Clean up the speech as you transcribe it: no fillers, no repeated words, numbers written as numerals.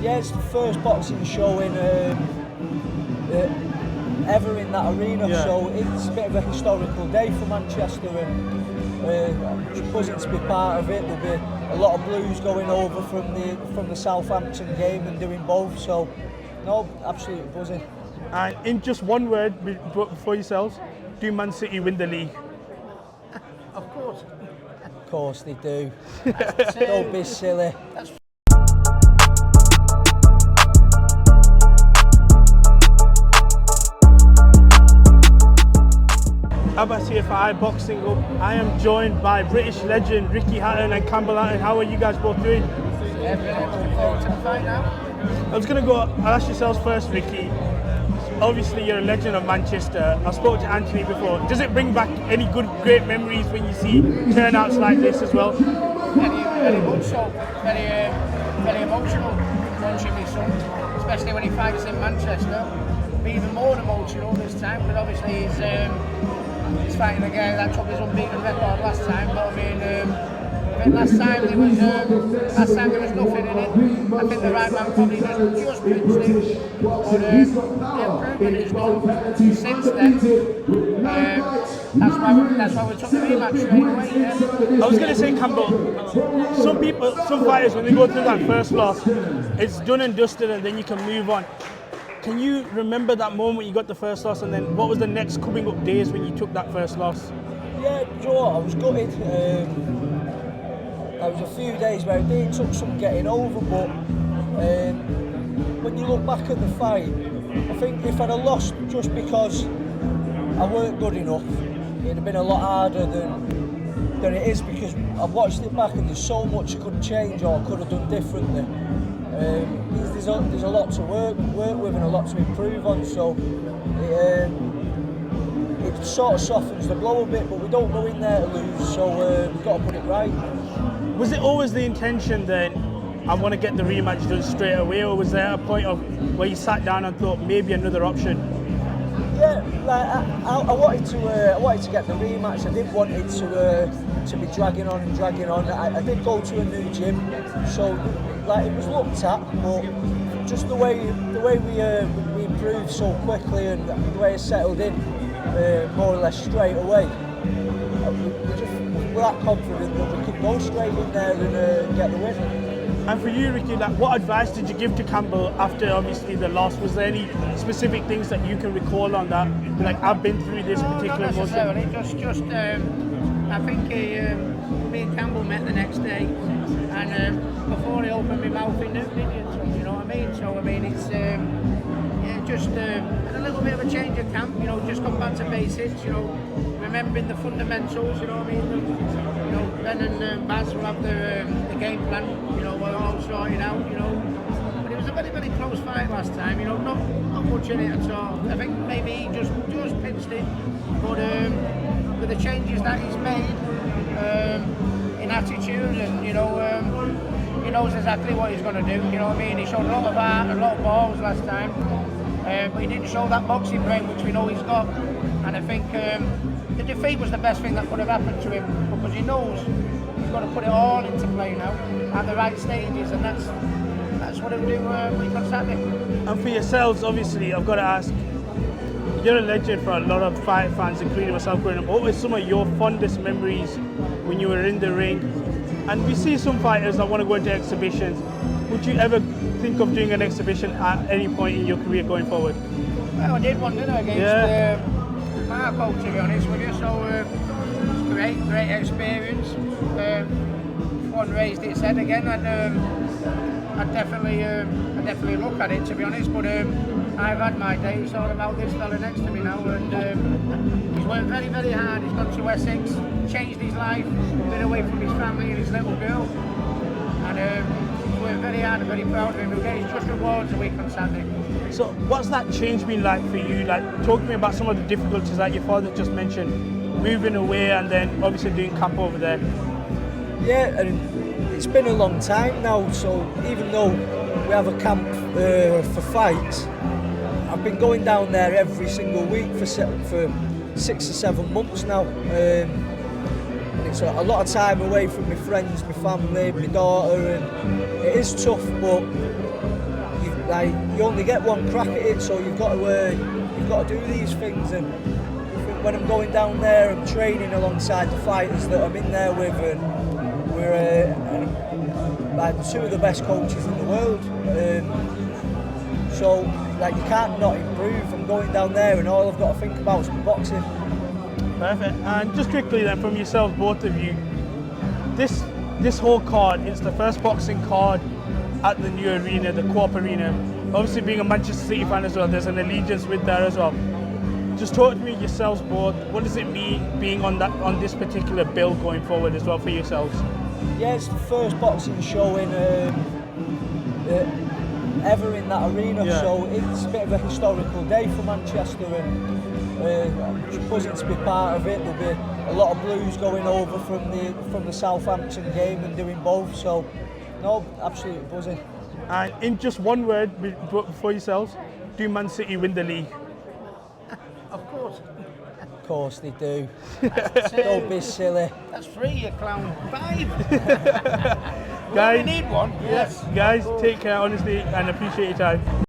Yeah, it's the first boxing show in ever in that arena, so it's a bit of a historical day for Manchester, and I'm just buzzing to be part of it. There'll be a lot of Blues going over from the Southampton game and doing both, so no, absolutely buzzing. And in just one word for yourselves, do Man City win the league? Of course. Of course they do. Don't be silly. Abbas here for Iboxinghub. I am joined by British legend Ricky Hatton and Campbell Hatton. How are you guys both doing? Yeah, brilliant. Looking forward to the fight now. I was going to I'll ask yourselves first, Ricky. Obviously, you're a legend of Manchester. I spoke to Anthony before. Does it bring back any great memories when you see turnouts like this as well? Very much so. Very emotional watching my son, especially when he fights in Manchester. Be even more emotional this time, but obviously he's fighting a guy that took his unbeaten record last time. But I mean, last time there was nothing in it. I think the right man probably just pinched it. But the improvement is done since then. That's why we took the rematch straight away. Yeah. I was going to say, Campbell, some fighters, when they go through that first loss, it's done and dusted, and then you can move on. Can you remember that moment you got the first loss, and then what was the next coming up days when you took that first loss? Yeah, Joe, I was gutted. There was a few days where it took some getting over, but when you look back at the fight, I think if I'd have lost just because I weren't good enough, it'd have been a lot harder than it is, because I've watched it back and there's so much I could change or could have done differently. There's a lot to work with and a lot to improve on, so it sort of softens the blow a bit, but we don't go in there to lose, so we've got to put it right. Was it always the intention then, I want to get the rematch done straight away, or was there a point of where you sat down and thought maybe another option? Yeah, like I wanted to get the rematch. I didn't want it to be dragging on and dragging on. I did go to a new gym, so like it was looked at, but just the way we improved so quickly and the way it settled in more or less straight away, we're that confident that we could go straight in there and get the win. And for you, Ricky, like, what advice did you give to Campbell after obviously the loss? Was there any specific things that you can recall on that? Like, I've been through this particular emotion. Not necessarily. I think me and Campbell met the next day, and before he opened my mouth, he knew, you know what I mean? So I mean, it's just a little bit of a change of camp. You know, just come back to basics. You know, remembering the fundamentals. You know what I mean? You know, Ben and Baz will have the game plan. You know, we're all sorted out. You know, but it was a very, very close fight last time. You know, not much in it at all. I think maybe he just pinched it, but with the changes that he's made in attitude, and you know, he knows exactly what he's going to do. You know what I mean? He showed a lot of heart, a lot of balls last time, but he didn't show that boxing brain which we know he's got. And I think the defeat was the best thing that could have happened to him, because he knows he's got to put it all into play now at the right stages, and that's what he'll do when he comes Saturday. And for yourselves, obviously, I've got to ask, you're a legend for a lot of fight fans, including myself growing up. What were some of your fondest memories when you were in the ring? And we see some fighters that want to go into exhibitions. Would you ever think of doing an exhibition at any point in your career going forward? Well, I did one, didn't I, against Marco, to be honest with you. So it's great experience. One raised its head again, and I'd definitely look at it, to be honest. But I've had my day. It's all about this fella next to me now, and he's worked very, very hard. He's gone to Essex, changed his life, been away from his family and his little girl, and he's worked very hard and very proud of him. He'll get his just rewards a week on Saturday. So what's that change been like for you? Like, talk to me about some of the difficulties that your father just mentioned, moving away and then obviously doing camp over there. Yeah, and it's been a long time now, so even though we have a camp for fights, I've been going down there every single week for 6 or 7 months now. It's a lot of time away from my friends, my family, my daughter, and it is tough, but like you only get one crack at it, so you've got to do these things. And when I'm going down there, I'm training alongside the fighters that I'm in there with, and we're like two of the best coaches in the world. So like you can't not improve. I'm going down there, and all I've got to think about is boxing. Perfect. And just quickly then, from yourselves, both of you, this whole card, it's the first boxing card at the new arena, the Co-op Arena. Obviously, being a Manchester City fan as well, there's an allegiance with that as well. Just talk to me yourselves both. What does it mean being on this particular bill going forward as well for yourselves? Yeah, it's the first boxing show in ever in that arena, so it's a bit of a historical day for Manchester, and I'm just buzzing to be part of it. There'll be a lot of Blues going over from the Southampton game and doing both, so no, absolutely buzzing. And in just one word for yourselves, do Man City win the league? Of course. Of course they do. Don't be silly. That's 3, you clown. 5. Guys, we need one. Yes. Guys, take care, honestly, and appreciate your time.